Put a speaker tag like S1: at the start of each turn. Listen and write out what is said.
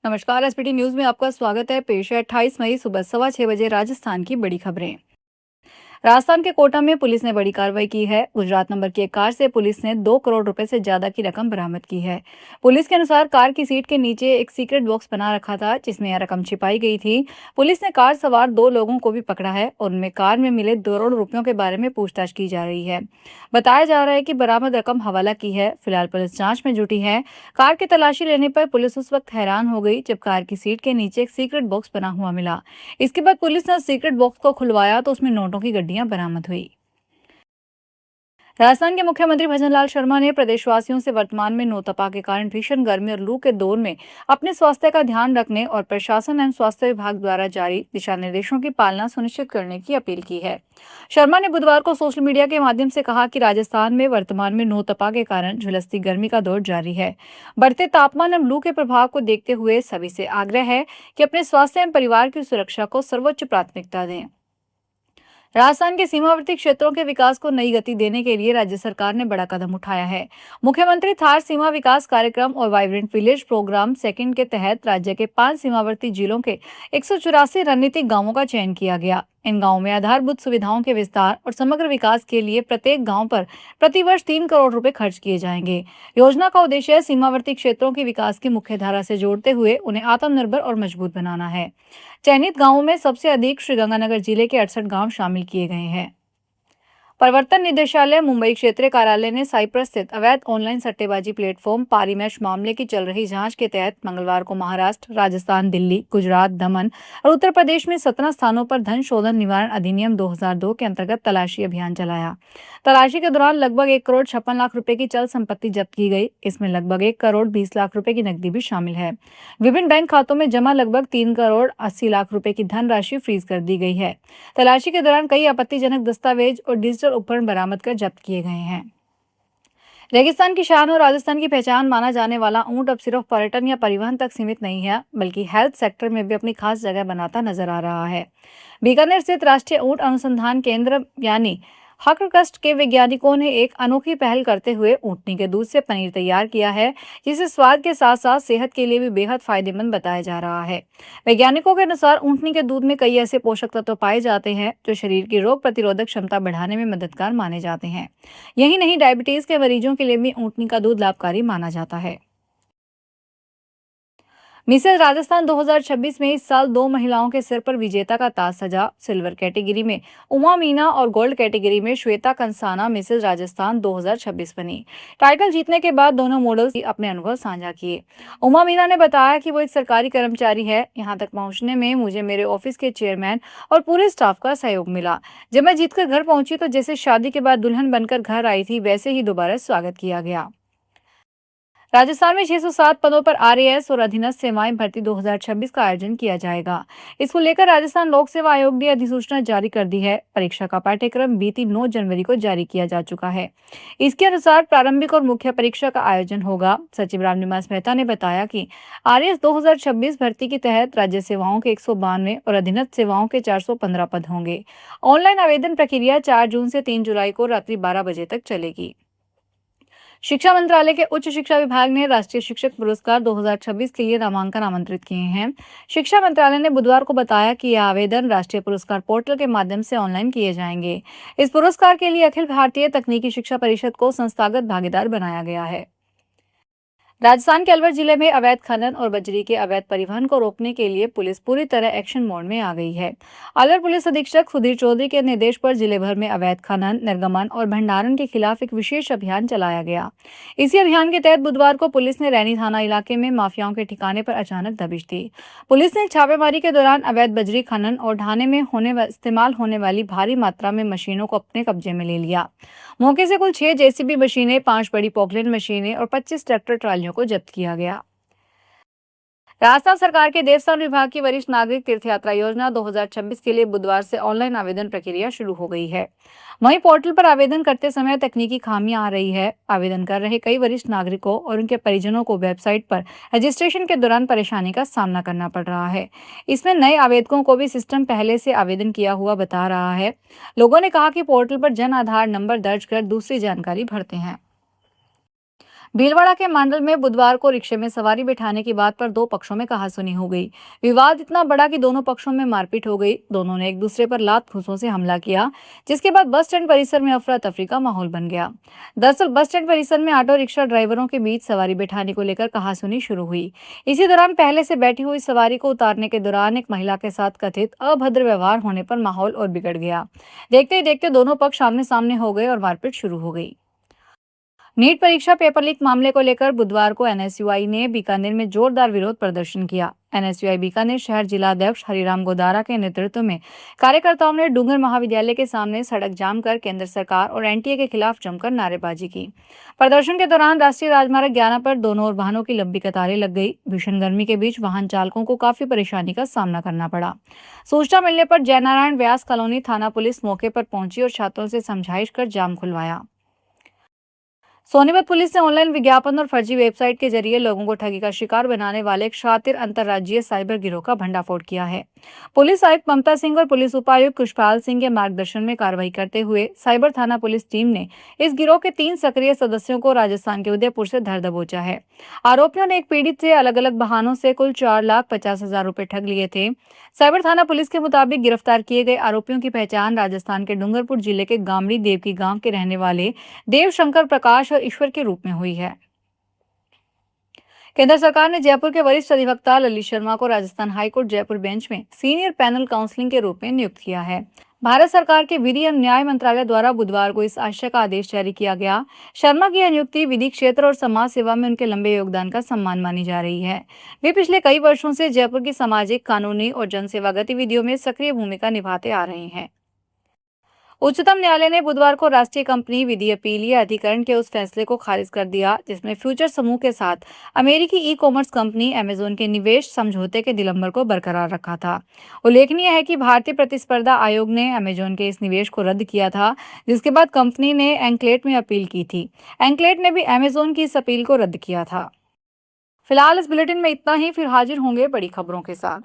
S1: नमस्कार। SPT news में आपका स्वागत है। पेश है 28 मई सुबह 6:15 राजस्थान की बड़ी खबरें। राजस्थान के कोटा में पुलिस ने बड़ी कार्रवाई की है। गुजरात नंबर की एक कार से पुलिस ने 2 करोड़ रुपए से ज्यादा की रकम बरामद की है। पुलिस के अनुसार कार की सीट के नीचे एक सीक्रेट बॉक्स बना रखा था जिसमें यह रकम छिपाई गई थी। पुलिस ने कार सवार 2 लोगों को भी पकड़ा है और उनमें कार में मिले 2 करोड़ रुपयों के बारे में पूछताछ की जा रही है। बताया जा रहा है कि बरामद रकम हवाला की है। फिलहाल पुलिस जांच में जुटी है। कार की तलाशी लेने पर पुलिस उस वक्त हैरान हो गई जब कार की सीट के नीचे एक सीक्रेट बॉक्स बना हुआ मिला। इसके बाद पुलिस ने सीक्रेट बॉक्स को खुलवाया तो उसमें नोटों की गड्डियां बरामद हुई। राजस्थान के मुख्यमंत्री भजनलाल शर्मा ने प्रदेशवासियों से वर्तमान में नौतपा के कारण भीषण गर्मी और लू के दौर में अपने स्वास्थ्य का ध्यान रखने और प्रशासन एवं स्वास्थ्य विभाग द्वारा जारी दिशा निर्देशों की पालना सुनिश्चित करने की अपील की है। शर्मा ने बुधवार को सोशल मीडिया के माध्यम से कहा कि राजस्थान में वर्तमान में नौतपा के कारण झुलसती गर्मी का दौर जारी है। बढ़ते तापमान एवं लू के प्रभाव को देखते हुए सभी से आग्रह है कि अपने स्वास्थ्य एवं परिवार की सुरक्षा को सर्वोच्च प्राथमिकता दें। राजस्थान के सीमावर्ती क्षेत्रों के विकास को नई गति देने के लिए राज्य सरकार ने बड़ा कदम उठाया है। मुख्यमंत्री थार सीमा विकास कार्यक्रम और वाइब्रेंट विलेज प्रोग्राम सेकंड के तहत राज्य के 5 सीमावर्ती जिलों के 184 रणनीतिक गांवों का चयन किया गया। इन गांवों में आधारभूत सुविधाओं के विस्तार और समग्र विकास के लिए प्रत्येक गांव पर प्रतिवर्ष 3 करोड़ रुपए खर्च किए जाएंगे। योजना का उद्देश्य सीमावर्ती क्षेत्रों के विकास की मुख्य धारा से जोड़ते हुए उन्हें आत्मनिर्भर और मजबूत बनाना है। चयनित गांवों में सबसे अधिक श्रीगंगानगर जिले के 68 गांव शामिल किए गए हैं। प्रवर्तन निदेशालय मुंबई क्षेत्रीय कार्यालय ने साइप्रस स्थित अवैध ऑनलाइन सट्टेबाजी प्लेटफॉर्म पारीमैश मामले की चल रही जांच के तहत मंगलवार को महाराष्ट्र, राजस्थान, दिल्ली, गुजरात, दमन और उत्तर प्रदेश में 17 स्थानों पर धन शोधन निवारण अधिनियम 2002 के अंतर्गत तलाशी अभियान चलाया। तलाशी के दौरान लगभग 1 करोड़ 56 लाख रुपए की चल संपत्ति जब्त की गई। इसमें लगभग 1 करोड़ 20 लाख रुपए की नकदी भी शामिल है। विभिन्न बैंक खातों में जमा लगभग 3 करोड़ 80 लाख रुपए की धनराशि फ्रीज कर दी गई है। तलाशी के दौरान कई आपत्तिजनक दस्तावेज और डिजिटल उपकरण बरामद कर जब्त किए गए हैं। रेगिस्तान की शान और राजस्थान की पहचान माना जाने वाला ऊंट अब सिर्फ पर्यटन या परिवहन तक सीमित नहीं है, बल्कि हेल्थ सेक्टर में भी अपनी खास जगह बनाता नजर आ रहा है। बीकानेर स्थित राष्ट्रीय ऊंट अनुसंधान केंद्र यानी हकरकस्ट के वैज्ञानिकों ने एक अनोखी पहल करते हुए ऊंटनी के दूध से पनीर तैयार किया है, जिसे स्वाद के साथ साथ सेहत के लिए भी बेहद फायदेमंद बताया जा रहा है। वैज्ञानिकों के अनुसार ऊंटनी के दूध में कई ऐसे पोषक तत्व पाए जाते हैं जो शरीर की रोग प्रतिरोधक क्षमता बढ़ाने में मददगार माने जाते हैं। यही नहीं, डायबिटीज के मरीजों के लिए भी ऊंटनी का दूध लाभकारी माना जाता है। मिसेज राजस्थान 2026 में इस साल 2 महिलाओं के सिर पर विजेता का ताज सजा। सिल्वर कैटेगरी में उमा मीना और गोल्ड कैटेगरी में श्वेता कंसाना मिसेज राजस्थान 2026 बनी। टाइटल जीतने के बाद दोनों मॉडल्स अपने अनुभव साझा किए। उमा मीना ने बताया कि वो एक सरकारी कर्मचारी है। यहाँ तक पहुँचने में मुझे मेरे ऑफिस के चेयरमैन और पूरे स्टाफ का सहयोग मिला। जब मैं जीतकर घर पहुंची तो जैसे शादी के बाद दुल्हन बनकर घर आई थी, वैसे ही दोबारा स्वागत किया गया। राजस्थान में 607 पदों पर आरएएस और अधीनस्थ सेवाएं भर्ती 2026 का आयोजन किया जाएगा। इसको लेकर राजस्थान लोक सेवा आयोग ने अधिसूचना जारी कर दी है। परीक्षा का पाठ्यक्रम बीती 9 जनवरी को जारी किया जा चुका है। इसके अनुसार प्रारंभिक और मुख्य परीक्षा का आयोजन होगा। सचिव रामनिवास मेहता ने बताया कि आरएएस 2026 भर्ती के तहत राज्य सेवाओं के 192 और अधीनस्थ सेवाओं के 415 पद होंगे। ऑनलाइन आवेदन प्रक्रिया 4 जून से 3 जुलाई को रात्रि 12 बजे तक चलेगी। शिक्षा मंत्रालय के उच्च शिक्षा विभाग ने राष्ट्रीय शिक्षक पुरस्कार 2026 के लिए नामांकन आमंत्रित किए हैं। शिक्षा मंत्रालय ने बुधवार को बताया कि यह आवेदन राष्ट्रीय पुरस्कार पोर्टल के माध्यम से ऑनलाइन किए जाएंगे। इस पुरस्कार के लिए अखिल भारतीय तकनीकी शिक्षा परिषद को संस्थागत भागीदार बनाया गया है। राजस्थान के अलवर जिले में अवैध खनन और बजरी के अवैध परिवहन को रोकने के लिए पुलिस पूरी तरह एक्शन मोड में आ गई है। अलवर पुलिस अधीक्षक सुधीर चौधरी के निर्देश पर जिले भर में अवैध खनन, निर्गमन और भंडारण के खिलाफ एक विशेष अभियान चलाया गया। इसी अभियान के तहत बुधवार को पुलिस ने रैनी थाना इलाके में माफियाओं के ठिकाने पर अचानक दबिश दी। पुलिस ने छापेमारी के दौरान अवैध बजरी खनन और ढाने में इस्तेमाल होने वाली भारी मात्रा में मशीनों को अपने कब्जे में ले लिया। मौके से कुल 6 जेसीबी मशीनें, 5 बड़ी पॉकलैंड मशीनें और 25 ट्रैक्टर ट्रालियों को जब्त किया गया। राजस्थान सरकार के देवस्थान विभाग की वरिष्ठ नागरिक तीर्थ यात्रा योजना 2026 के लिए बुधवार से ऑनलाइन आवेदन प्रक्रिया शुरू हो गई है। वहीं पोर्टल पर आवेदन करते समय तकनीकी खामियां आ रही है। आवेदन कर रहे कई वरिष्ठ नागरिकों और उनके परिजनों को वेबसाइट पर रजिस्ट्रेशन के दौरान परेशानी का सामना करना पड़ रहा है। इसमें नए आवेदकों को भी सिस्टम पहले से आवेदन किया हुआ बता रहा है। लोगों ने कहा कि पोर्टल पर जन आधार नंबर दर्ज कर दूसरी जानकारी भरते हैं। भीलवाड़ा के मांडल में बुधवार को रिक्शे में सवारी बिठाने की बात पर दो पक्षों में कहासुनी हो गई। विवाद इतना बड़ा कि दोनों पक्षों में मारपीट हो गई। दोनों ने एक दूसरे पर लात घूंसों से हमला किया, जिसके बाद बस स्टैंड परिसर में अफरा तफरी का माहौल बन गया। दरअसल बस स्टैंड परिसर में ऑटो रिक्शा ड्राइवरों के बीच सवारी बिठाने को लेकर कहासुनी शुरू हुई। इसी दौरान पहले से बैठी हुई सवारी को उतारने के दौरान एक महिला के साथ कथित अभद्र व्यवहार होने पर माहौल और बिगड़ गया। देखते ही देखते दोनों पक्ष आमने सामने हो गए और मारपीट शुरू हो गई। नीट परीक्षा पेपर लीक मामले को लेकर बुधवार को एनएसयूआई ने बीकानेर में जोरदार विरोध प्रदर्शन किया। एनएसयूआई बीकानेर शहर जिला अध्यक्ष हरिराम गोदारा के नेतृत्व में कार्यकर्ताओं ने डूंगर महाविद्यालय के सामने सड़क जाम कर केंद्र सरकार और एनटीए के खिलाफ जमकर नारेबाजी की। प्रदर्शन के दौरान राष्ट्रीय राजमार्ग 11 पर दोनों ओर वाहनों की लंबी कतारें लग गई। भीषण गर्मी के बीच वाहन चालकों को काफी परेशानी का सामना करना पड़ा। सूचना मिलने पर जयनारायण व्यास कॉलोनी थाना पुलिस मौके पर पहुंची और छात्रों से समझाइश कर जाम खुलवाया। सोनीपत पुलिस ने ऑनलाइन विज्ञापन और फर्जी वेबसाइट के जरिए लोगों को ठगी का शिकार बनाने वाले एक शातिर अंतर्राज्यीय साइबर गिरोह का भंडाफोड़ किया है। पुलिस आयुक्त ममता सिंह और पुलिस उपायुक्त खुशपाल सिंह के मार्गदर्शन में कार्रवाई करते हुए साइबर थाना पुलिस टीम ने इस गिरोह के 3 सक्रिय सदस्यों को राजस्थान के उदयपुर से धर दबोचा है। आरोपियों ने एक पीड़ित से अलग अलग बहानों से कुल 4,50,000 रुपए ठग लिए थे। साइबर थाना पुलिस के मुताबिक गिरफ्तार किए गए आरोपियों की पहचान राजस्थान के डूंगरपुर जिले के गामड़ी देवकी गांव के रहने वाले देवशंकर प्रकाश और ईश्वर के रूप में हुई है। केंद्र सरकार ने जयपुर के वरिष्ठ अधिवक्ता ललित शर्मा को राजस्थान हाईकोर्ट जयपुर बेंच में सीनियर पैनल काउंसलिंग के रूप में नियुक्त किया है। भारत सरकार के विधि एवं न्याय मंत्रालय द्वारा बुधवार को इस आशय का आदेश जारी किया गया। शर्मा की यह नियुक्ति विधि क्षेत्र और समाज सेवा में उनके लंबे योगदान का सम्मान मानी जा रही है। वे पिछले कई वर्षों से जयपुर की सामाजिक, कानूनी और जनसेवा गतिविधियों में सक्रिय भूमिका निभाते आ रहे हैं। उच्चतम न्यायालय ने बुधवार को राष्ट्रीय कंपनी विधि अपीलीय अधिकरण के उस फैसले को खारिज कर दिया जिसमें फ्यूचर समूह के साथ अमेरिकी ई कॉमर्स कंपनी अमेजोन के निवेश समझौते के दिलंबर को बरकरार रखा था। उल्लेखनीय है कि भारतीय प्रतिस्पर्धा आयोग ने अमेजोन के इस निवेश को रद्द किया था, जिसके बाद कंपनी ने एंक्लेट में अपील की थी। एंक्लेट ने भी अमेजोन की इस अपील को रद्द किया था। फिलहाल इस बुलेटिन में इतना ही, फिर हाजिर होंगे बड़ी खबरों के साथ।